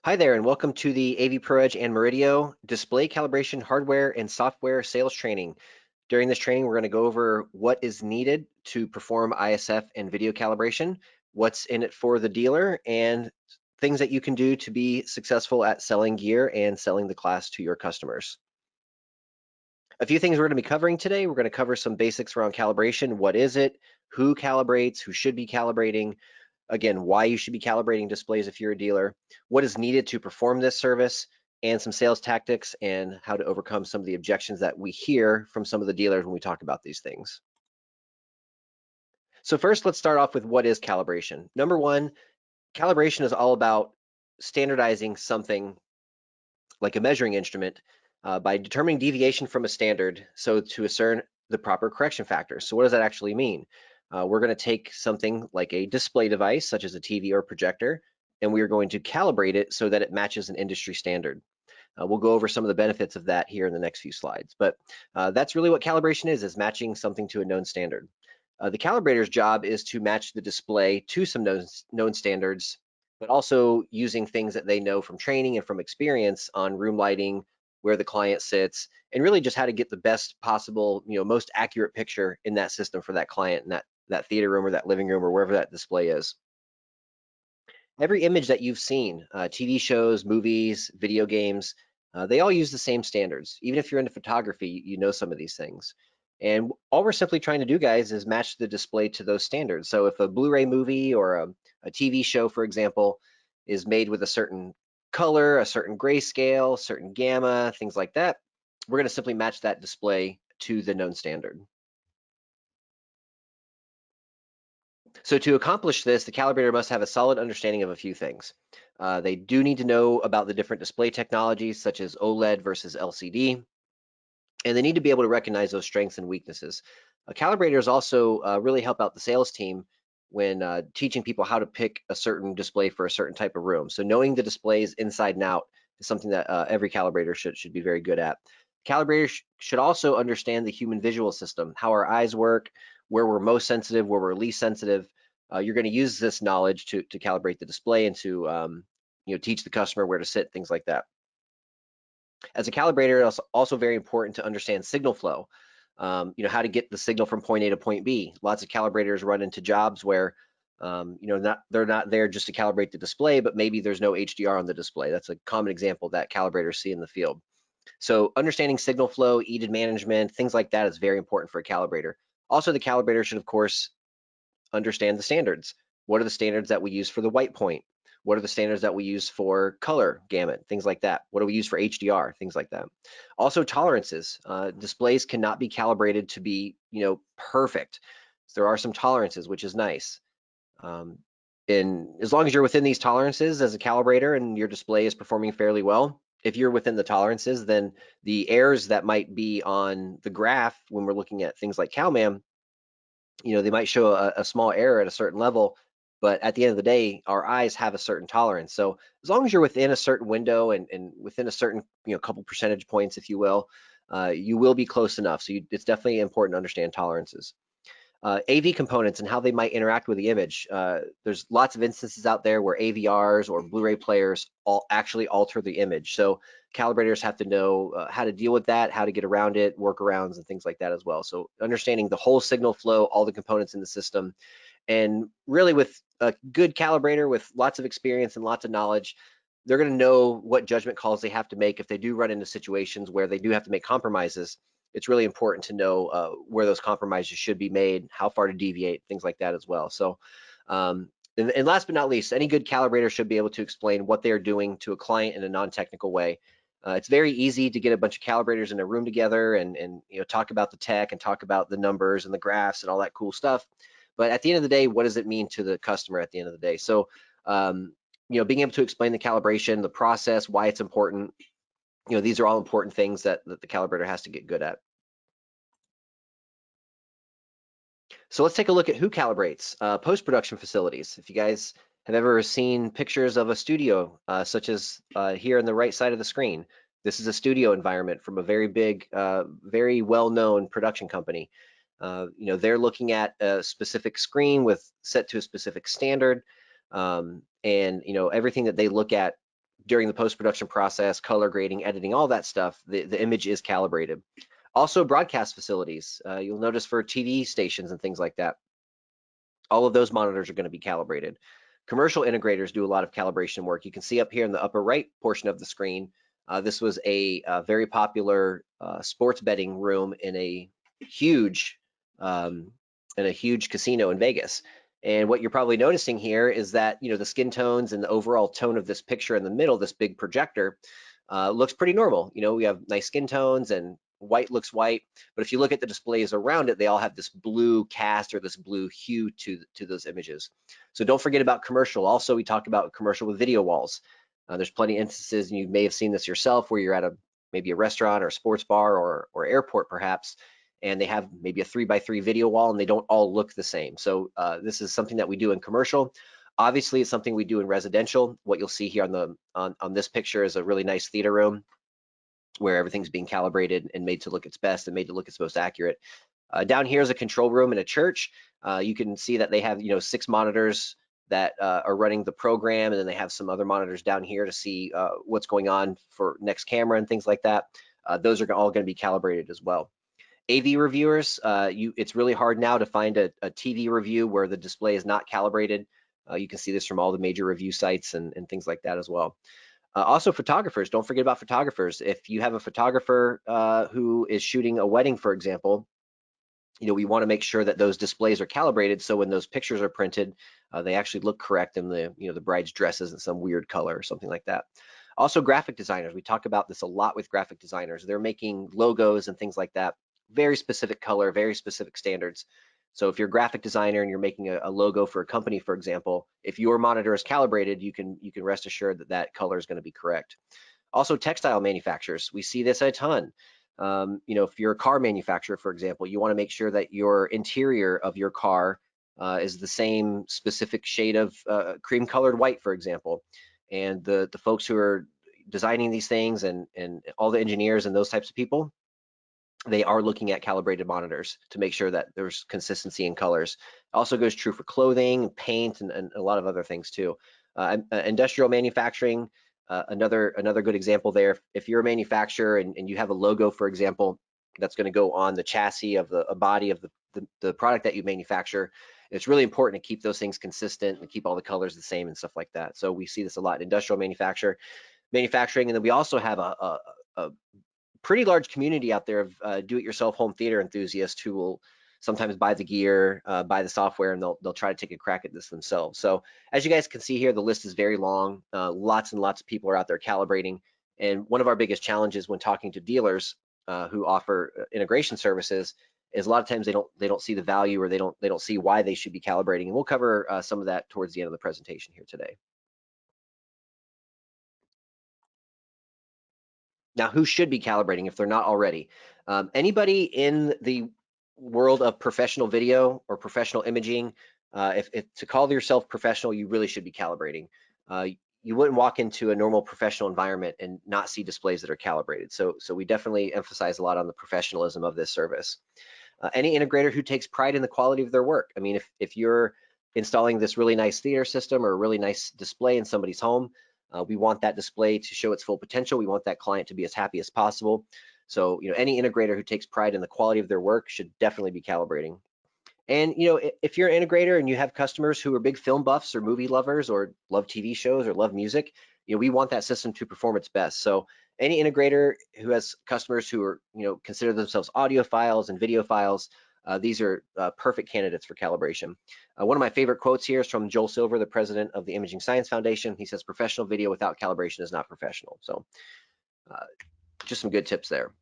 Hi there, and welcome to the AV Pro Edge and Murideo display calibration hardware and software sales training. During this training, we're going to go over what is needed to perform ISF and video calibration, what's in it for the dealer, and things that you can do to be successful at selling gear and selling the class to your customers. A few things we're going to be covering today. We're going to cover some basics around calibration. What is it? Who calibrates? Who should be calibrating? Again, why you should be calibrating displays if you're a dealer, what is needed to perform this service, and some sales tactics and how to overcome some of the objections that we hear from some of the dealers when we talk about these things. So first, let's start off with what is calibration. Number one, calibration is all about standardizing something like a measuring instrument by determining deviation from a standard so to ascertain the proper correction factors. So what does that actually mean? We're going to take something like a display device, such as a TV or projector, and we are going to calibrate it so that it matches an industry standard. We'll go over some of the benefits of that here in the next few slides, but that's really what calibration is matching something to a known standard. The calibrator's job is to match the display to some known standards, but also using things that they know from training and from experience on room lighting, where the client sits, and really just how to get the best possible, most accurate picture in that system for that client in that theater room or that living room or wherever that display is. Every image that you've seen, TV shows, movies, video games, they all use the same standards. Even if you're into photography, you know some of these things. And all we're simply trying to do, guys, is match the display to those standards. So if a Blu-ray movie or a TV show, for example, is made with a certain color, a certain grayscale, certain gamma, things like that, we're going to simply match that display to the known standard. So to accomplish this, the calibrator must have a solid understanding of a few things. They do need to know about the different display technologies, such as OLED versus LCD, and they need to be able to recognize those strengths and weaknesses. Calibrators also really help out the sales team when teaching people how to pick a certain display for a certain type of room. So knowing the displays inside and out is something that every calibrator should be very good at. Calibrators should also understand the human visual system, how our eyes work, where we're most sensitive, where we're least sensitive. You're going to use this knowledge to calibrate the display and to teach the customer where to sit, things like that. As a calibrator, it's also very important to understand signal flow. How to get the signal from point A to point B. Lots of calibrators run into jobs where they're not there just to calibrate the display, but maybe there's no HDR on the display. That's a common example that calibrators see in the field. So understanding signal flow, EDID management, things like that is very important for a calibrator. Also, the calibrator should, of course, understand the standards. What are the standards that we use for the white point? What are the standards that we use for color gamut, things like that? What do we use for HDR, things like that? Also tolerances. Displays cannot be calibrated to be, perfect. So there are some tolerances, which is nice. And as long as you're within these tolerances as a calibrator and your display is performing fairly well, if you're within the tolerances, then the errors that might be on the graph when we're looking at things like CalMam, they might show a small error at a certain level, but at the end of the day, our eyes have a certain tolerance. So as long as you're within a certain window and within a certain, couple percentage points, if you will be close enough. So it's definitely important to understand tolerances. AV components and how they might interact with the image. There's lots of instances out there where AVRs or Blu-ray players actually alter the image. So calibrators have to know how to deal with that, how to get around it, workarounds and things like that as well. So understanding the whole signal flow, all the components in the system, and really with a good calibrator with lots of experience and lots of knowledge, they're going to know what judgment calls they have to make if they do run into situations where they do have to make compromises. It's really important to know where those compromises should be made, how far to deviate, things like that as well. So, and last but not least, any good calibrator should be able to explain what they're doing to a client in a non-technical way. It's very easy to get a bunch of calibrators in a room together and talk about the tech and talk about the numbers and the graphs and all that cool stuff. But at the end of the day, what does it mean to the customer at the end of the day? So, being able to explain the calibration, the process, why it's important, these are all important things that the calibrator has to get good at. So let's take a look at who calibrates. Post-production facilities. If you guys have ever seen pictures of a studio, such as here on the right side of the screen, this is a studio environment from a very big, very well-known production company. They're looking at a specific screen set to a specific standard, and everything that they look at during the post-production process, color grading, editing, all that stuff, the image is calibrated. Also, broadcast facilities. You'll notice for TV stations and things like that, all of those monitors are going to be calibrated. Commercial integrators do a lot of calibration work. You can see up here in the upper right portion of the screen, this was a very popular sports betting room in a huge casino in Vegas. And what you're probably noticing here is that, you know, the skin tones and the overall tone of this picture in the middle, this big projector, looks pretty normal. You know, we have nice skin tones and white looks white, but if you look at the displays around it, they all have this blue cast or this blue hue to those images. So don't forget about commercial. Also, we talked about commercial with video walls. There's plenty of instances, and you may have seen this yourself, where you're at maybe a restaurant or a sports bar or airport perhaps, and they have maybe a 3x3 video wall and they don't all look the same. So this is something that we do in commercial. Obviously, it's something we do in residential. What you'll see here on this picture is a really nice theater room where everything's being calibrated and made to look its best and made to look its most accurate. Down here is a control room in a church. You can see that they have, you know, 6 monitors that are running the program, and then they have some other monitors down here to see what's going on for next camera and things like that. Those are all going to be calibrated as well. AV reviewers, it's really hard now to find a TV review where the display is not calibrated. You can see this from all the major review sites and things like that as well. Also, photographers, don't forget about photographers. If you have a photographer who is shooting a wedding, for example, you know, we want to make sure that those displays are calibrated so when those pictures are printed, they actually look correct and the bride's dress isn't some weird color or something like that. Also, graphic designers, we talk about this a lot with graphic designers. They're making logos and things like that, very specific color, very specific standards. So if you're a graphic designer and you're making a logo for a company, for example, if your monitor is calibrated, you can rest assured that that color is going to be correct. Also, textile manufacturers, we see this a ton. You know, if you're a car manufacturer, for example, you want to make sure that your interior of your car is the same specific shade of cream colored white, for example. And the folks who are designing these things and all the engineers and those types of people, they are looking at calibrated monitors to make sure that there's consistency in colors. Also goes true for clothing, paint, and a lot of other things too. Industrial manufacturing, another good example there. If you're a manufacturer and you have a logo, for example, that's going to go on the chassis of a body of the product that you manufacture, it's really important to keep those things consistent and keep all the colors the same and stuff like that. So we see this a lot in industrial manufacturing, and then we also have a pretty large community out there of do-it-yourself home theater enthusiasts who will sometimes buy the gear, buy the software, and they'll try to take a crack at this themselves. So as you guys can see here, the list is very long. Lots and lots of people are out there calibrating. And one of our biggest challenges when talking to dealers who offer integration services is a lot of times they don't see the value, or they don't see why they should be calibrating. And we'll cover some of that towards the end of the presentation here today. Now, who should be calibrating if they're not already? Anybody in the world of professional video or professional imaging, if to call yourself professional, you really should be calibrating. You wouldn't walk into a normal professional environment and not see displays that are calibrated. So we definitely emphasize a lot on the professionalism of this service. Any integrator who takes pride in the quality of their work. I mean, if you're installing this really nice theater system or a really nice display in somebody's home, we want that display to show its full potential. We want that client to be as happy as possible. So, you know, any integrator who takes pride in the quality of their work should definitely be calibrating. And, you know, if you're an integrator and you have customers who are big film buffs or movie lovers or love TV shows or love music, you know, we want that system to perform its best. So any integrator who has customers who are, you know, consider themselves audiophiles and videophiles, these are perfect candidates for calibration. One of my favorite quotes here is from Joel Silver, the president of the Imaging Science Foundation. He says, "Professional video without calibration is not professional." So just some good tips there.